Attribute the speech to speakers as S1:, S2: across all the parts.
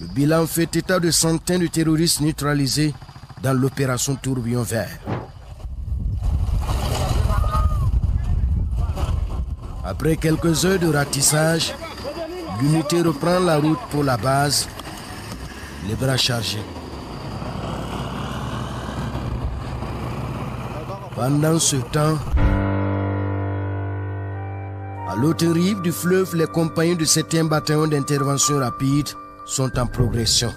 S1: Le bilan fait état de centaines de terroristes neutralisés dans l'opération Tourbillon Vert. Après quelques heures de ratissage, l'unité reprend la route pour la base, les bras chargés. Pendant ce temps, à l'autre rive du fleuve, les compagnons du 7e bataillon d'intervention rapide sont en progression.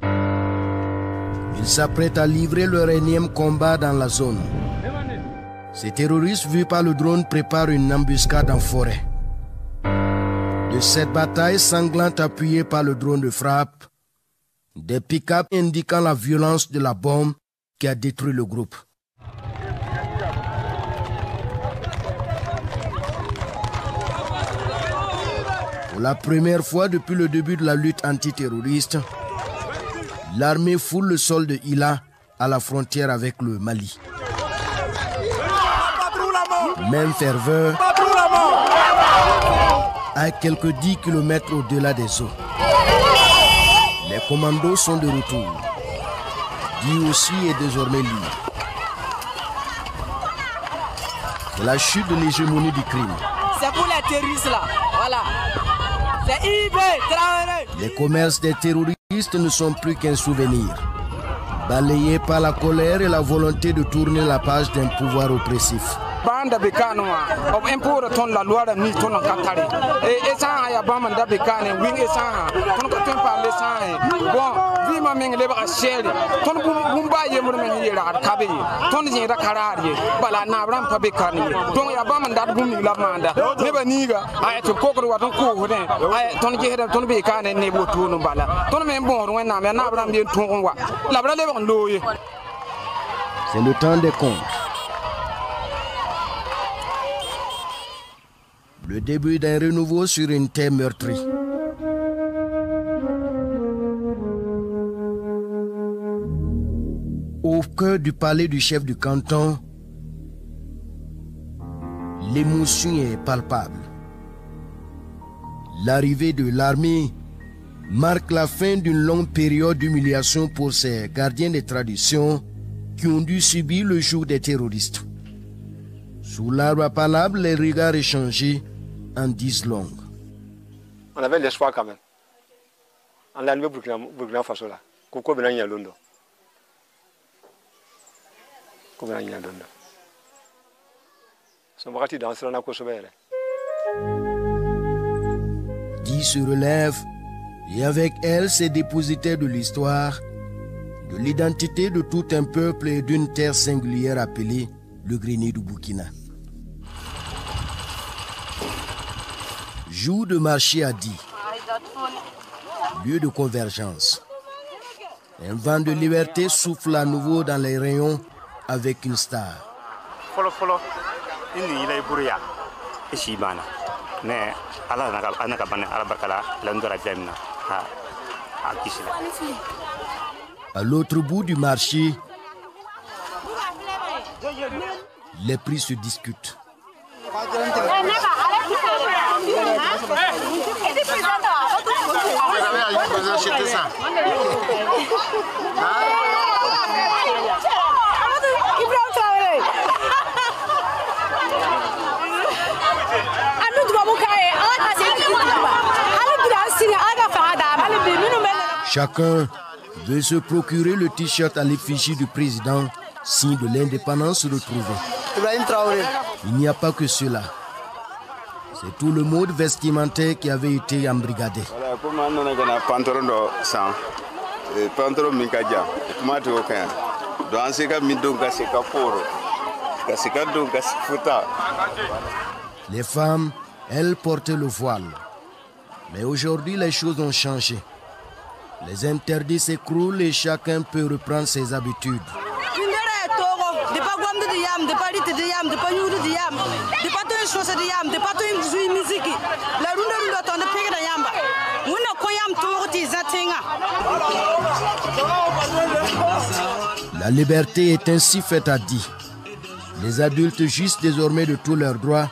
S1: Ils s'apprêtent à livrer leur énième combat dans la zone. Ces terroristes vus par le drone préparent une embuscade en forêt. De cette bataille sanglante appuyée par le drone de frappe, des pick-up indiquant la violence de la bombe qui a détruit le groupe. Pour la première fois depuis le début de la lutte antiterroriste, l'armée foule le sol de Hilla à la frontière avec le Mali. Même ferveur à quelques 10 km au-delà des eaux. Les commandos sont de retour. Dieu aussi est désormais libre. C'est la chute de l'hégémonie du crime.
S2: C'est pour les terroristes là, voilà. C'est IB.
S1: Les commerces des terroristes ne sont plus qu'un souvenir, balayés par la colère et la volonté de tourner la page d'un pouvoir oppressif.
S3: Banda bekanoa of empora ton la loi ni ton katari e esa ya bama da bekane wing esa ton ko tempa le sa bon vi ma meng le ba sheli ton bumba ye mo men yera kabe ton je da karari bala na bram pa bekani ton ya bama da bumi la manda ne ba niga ay to kokro wa ton ko hoden ay ton je da ton bekane ne bo to no bala ton men bon ro na me na bram bien ton wa la bra le ba loye.
S1: C'est le temps des comptes. Le début d'un renouveau sur une terre meurtrie. Au cœur du palais du chef du canton, l'émotion est palpable. L'arrivée de l'armée marque la fin d'une longue période d'humiliation pour ces gardiens des traditions qui ont dû subir le joug des terroristes. Sous l'arbre à palabres, les regards échangés en 10 longues.
S4: On avait l'espoir quand même. On l'a enlevé Burkina Faso là. Koko Benanya Londo.
S1: 10 se relève et avec elle s'est dépositaire de l'histoire, de l'identité de tout un peuple et d'une terre singulière appelée le Grenier du Burkina. Jour de marché à Di, lieu de convergence. Un vent de liberté souffle à nouveau dans les rayons avec une star. À l'autre bout du marché, les prix se discutent. Chacun veut se procurer le t-shirt à l'effigie du président, signe de l'indépendance retrouvée. Il n'y a pas que cela. C'est tout le mode vestimentaire qui avait été embrigadé. Les femmes, elles portaient le voile. Mais aujourd'hui, les choses ont changé. Les interdits s'écroulent et chacun peut reprendre ses habitudes. La liberté est ainsi faite à Di. Les adultes jouissent désormais de tous leurs droits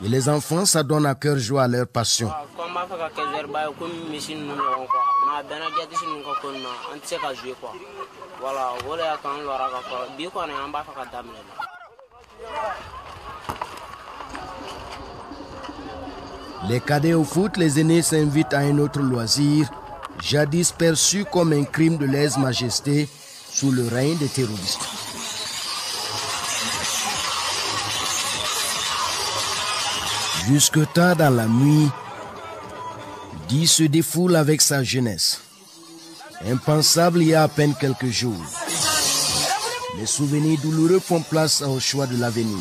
S1: et les enfants s'adonnent à cœur joie à leur passion.
S2: faire comme machine nous quoi. Na bena jati sin ko kon na ante ka jouer quoi. Voilà, voilà quand on l'aura quoi. Bi ko na amba fa ka damle.
S1: Les cadets au foot, les aînés s'invitent à un autre loisir, jadis perçu comme un crime de lèse-majesté sous le règne des terroristes. Jusque tard dans la nuit, Di se défoule avec sa jeunesse. Impensable il y a à peine quelques jours. Les souvenirs douloureux font place au choix de l'avenir.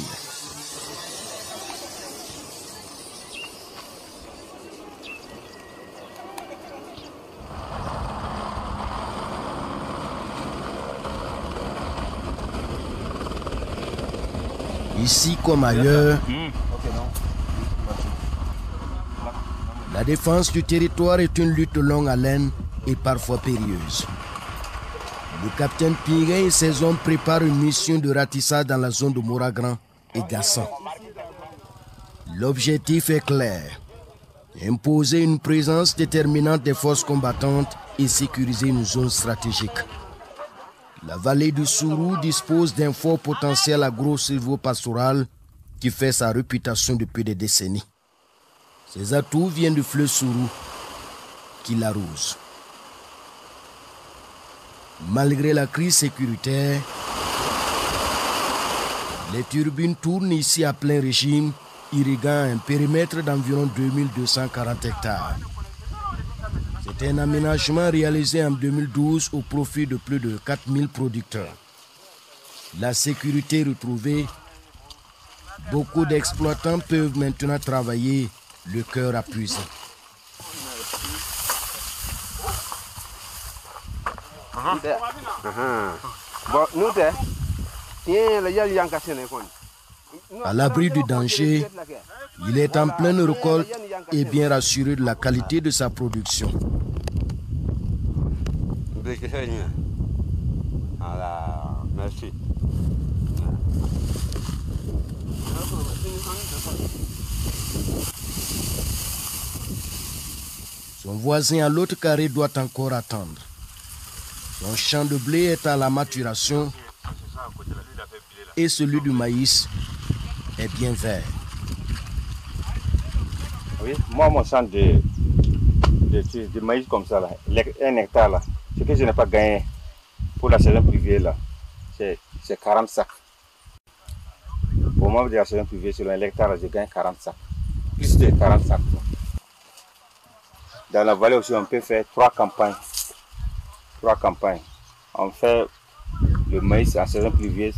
S1: Ici comme ailleurs, la défense du territoire est une lutte de longue haleine et parfois périlleuse. Le capitaine Pinguin et ses hommes préparent une mission de ratissage dans la zone de Moragran et Gassan. L'objectif est clair: imposer une présence déterminante des forces combattantes et sécuriser une zone stratégique. La vallée du Sourou dispose d'un fort potentiel agro-silvo-pastoral qui fait sa réputation depuis des décennies. Ces atouts viennent du fleuve Sourou qui l'arrose. Malgré la crise sécuritaire, les turbines tournent ici à plein régime, irriguant un périmètre d'environ 2240 hectares. C'est un aménagement réalisé en 2012 au profit de plus de 4000 producteurs. La sécurité retrouvée, beaucoup d'exploitants peuvent maintenant travailler le cœur appuisé. À l'abri du danger, il est en pleine récolte et bien rassuré de la qualité de sa production.
S5: Merci.
S1: Son voisin à l'autre carré doit encore attendre. Son champ de blé est à la maturation et celui du maïs est bien vert.
S5: Oui, moi, mon champ de maïs comme ça, là, 1 hectare, là, ce que je n'ai pas gagné pour la saison privée, là, c'est 40 sacs. Pour moi, de la saison privée, sur 1 hectare, je gagne 40 sacs. Plus de 40 sacs. Dans la vallée aussi, on peut faire 3 campagnes. 3 campagnes. On fait le maïs en saison pluvieuse.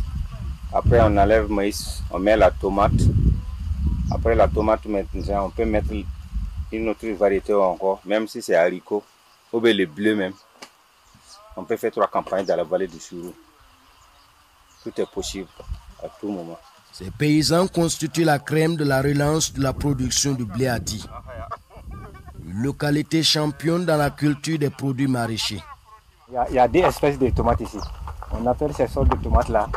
S5: Après, on enlève le maïs, on met la tomate. Après la tomate, maintenant, on peut mettre une autre variété encore, même si c'est haricot, ou bien le bleu même. On peut faire 3 campagnes dans la vallée du Sourou. Tout est possible à tout moment.
S1: Ces paysans constituent la crème de la relance de la production du blé à Di. Une localité championne dans la culture des produits maraîchers.
S5: Il y a 2 espèces de tomates ici. On appelle ces sortes de tomates là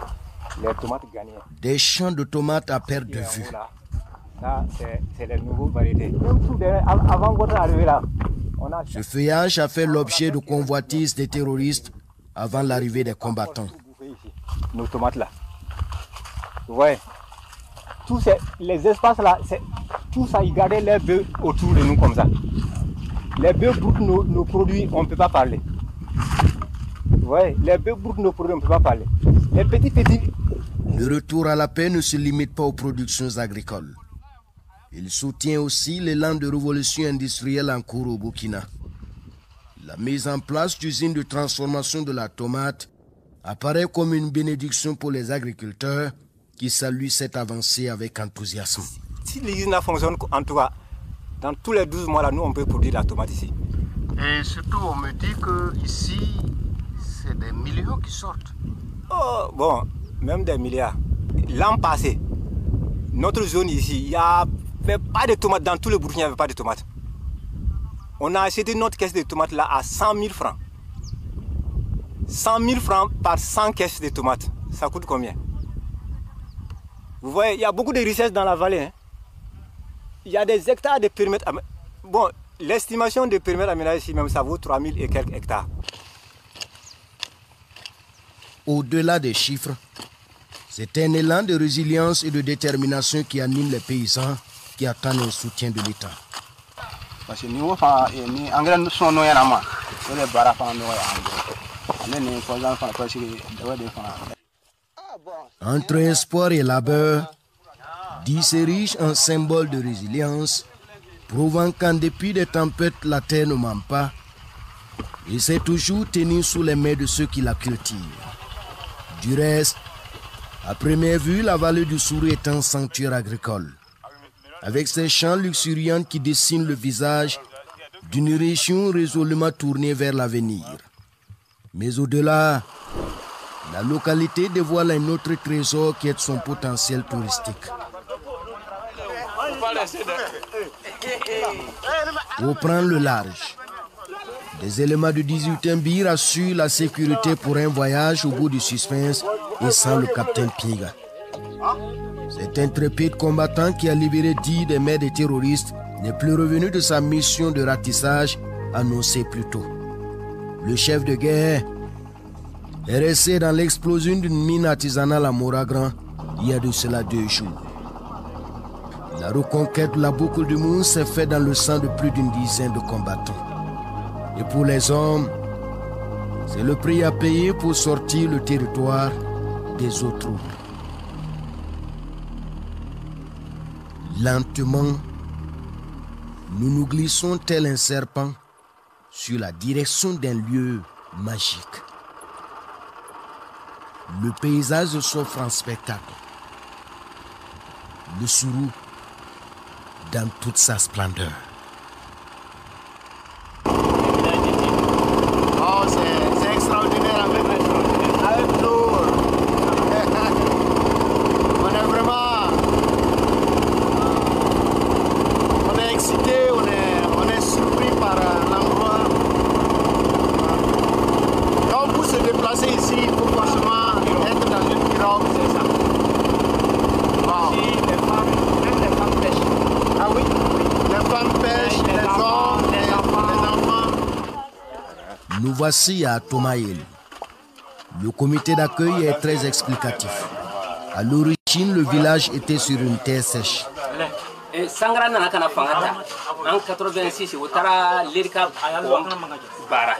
S5: les tomates ghanéennes.
S1: Des champs de tomates à perte de vue.
S5: Ça, c'est les nouveaux variétés. Avant votre arrivée là,
S1: ce feuillage a fait l'objet de convoitises des terroristes avant l'arrivée des combattants.
S5: Nos tomates là. Vous voyez, tous les espaces là, tout ça, ils gardaient les bœufs autour de nous comme ça. Les bœufs broutent nos produits, on ne peut pas parler. Vous voyez, les bœufs broutent nos produits, on ne peut pas parler. Les petits.
S1: Le retour à la paix ne se limite pas aux productions agricoles. Il soutient aussi l'élan de révolution industrielle en cours au Burkina. La mise en place d'usines de transformation de la tomate apparaît comme une bénédiction pour les agriculteurs qui saluent cette avancée avec enthousiasme.
S5: Si l'usine fonctionne, en tout cas, dans tous les 12 mois, là, nous, on peut produire la tomate ici.
S1: Et surtout, on me dit qu'ici, c'est des millions qui sortent.
S5: Oh, bon, même des milliards. L'an passé, notre zone ici, il n'y avait pas de tomates. Dans tout le Burkina, il n'y avait pas de tomates. On a acheté notre caisse de tomates là à 100 000 francs. 100 000 francs par 100 caisses de tomates. Ça coûte combien? Vous voyez, il y a beaucoup de richesses dans la vallée. Hein. Il y a des hectares de périmètres. Bon,
S6: L'estimation de permis d'aménager ici même, ça vaut 3000 et quelques hectares.
S1: Au-delà des chiffres, c'est un élan de résilience et de détermination qui anime les paysans qui attendent un soutien de l'État.
S3: Parce que nous avons
S1: entre espoir et labeur, dit s'érige un symbole de résilience, prouvant qu'en dépit des tempêtes, la terre ne ment pas et s'est toujours tenue sous les mains de ceux qui la cultivent. Du reste, à première vue, la vallée du Sourou est un sanctuaire agricole, avec ses champs luxuriants qui dessinent le visage d'une région résolument tournée vers l'avenir. Mais au-delà, la localité dévoile un autre trésor qui est son potentiel touristique. Pour prendre le large, des éléments du 18e Bir assurent la sécurité pour un voyage au bout du suspense et sans le capitaine Piega. Cet intrépide combattant qui a libéré 10 des mains des terroristes n'est plus revenu de sa mission de ratissage annoncée plus tôt. Le chef de guerre est resté dans l'explosion d'une mine artisanale à Moragran il y a de cela 2 jours. La reconquête de la boucle du Moun s'est faite dans le sang de plus d'une dizaine de combattants. Et pour les hommes, c'est le prix à payer pour sortir le territoire des autres troupes. Lentement, nous nous glissons tel un serpent sur la direction d'un lieu magique. Le paysage s'offre en spectacle. Le Sourou dans toute sa splendeur.
S7: Oh, c'est extraordinaire avec nous. On est vraiment... On est excité, on est surpris par l'endroit. Quand vous se déplacez ici, il faut franchement être dans une pirogue, c'est ça. Wow. Ici, même les femmes pêchent. Ah oui, les femmes pêchent, les hommes, les enfants.
S1: Nous voici à Tomaïl. Le comité d'accueil est très explicatif. À l'origine, le village était sur une terre sèche.
S8: Sangra nana kana fangata en 86 utara lirika bara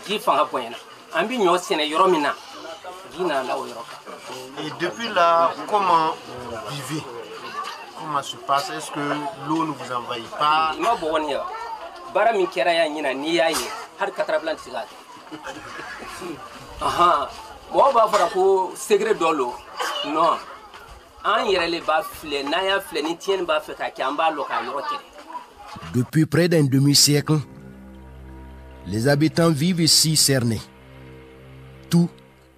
S8: ji fanga poyena ambi nyo sene yoromina gina la yoroka.
S7: Et depuis là, comment vous vivez? Comment se passe? Est-ce que l'eau ne vous envahit pas?
S8: Ma bonni bara min kera ya nyina ni yayi har 80 sigat. Aha mo ba fara ko secret dolo non.
S1: Depuis près d'un demi-siècle, les habitants vivent ici cernés. Tout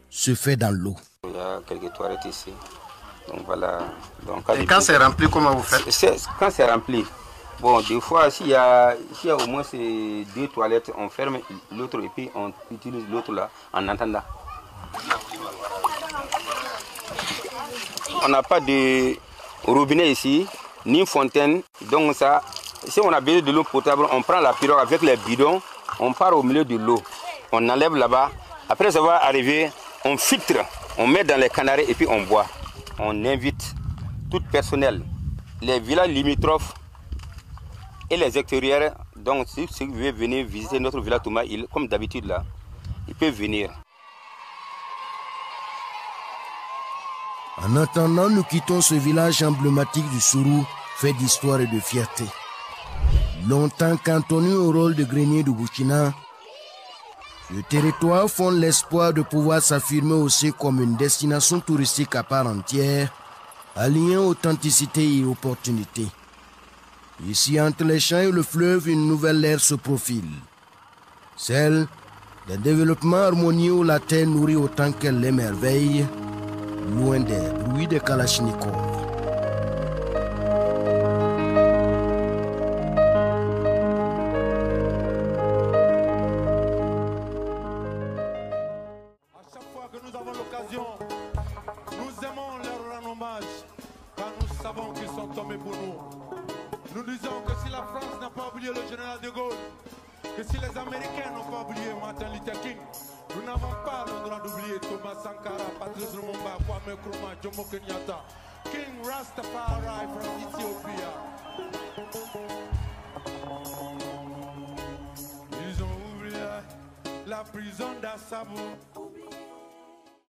S1: se fait dans l'eau.
S5: Il y a quelques toilettes ici. Donc voilà. Donc,
S7: et quand c'est rempli, comment vous faites?
S5: Quand c'est rempli, bon, des fois, s'il y a au moins ces 2 toilettes, on ferme l'autre et puis on utilise l'autre là en attendant. On n'a pas de robinet ici, ni fontaine. Donc ça, si on a besoin de l'eau potable, on prend la pirogue avec les bidons, on part au milieu de l'eau, on enlève là-bas. Après avoir arrivé, on filtre, on met dans les canards et puis on boit. On invite tout personnel, les villages limitrophes et les extérieurs. Donc si vous voulez venir visiter notre village Touma, comme d'habitude là, ils peuvent venir.
S1: En attendant, nous quittons ce village emblématique du Sourou, fait d'histoire et de fierté. Longtemps cantonné au rôle de grenier du Burkina, ce territoire fonde l'espoir de pouvoir s'affirmer aussi comme une destination touristique à part entière, alliant authenticité et opportunité. Ici, entre les champs et le fleuve, une nouvelle ère se profile. Celle d'un développement harmonieux où la terre nourrit autant qu'elle l'émerveille, loin des bruits de Kalachnikov.
S9: À chaque fois que nous avons l'occasion, nous aimons leur rendre hommage, car nous savons qu'ils sont tombés pour nous. Nous disons que si la France n'a pas oublié le général de Américains n'ont pas oublié Martin Luther King. Nous n'avons pas le droit d'oublier Thomas Sankara, Patrice Lumumba, Kwame Nkrumah, Jomo Kenyatta, King Rastafari from Ethiopia. Ils ont oublié la prison d'Assabo.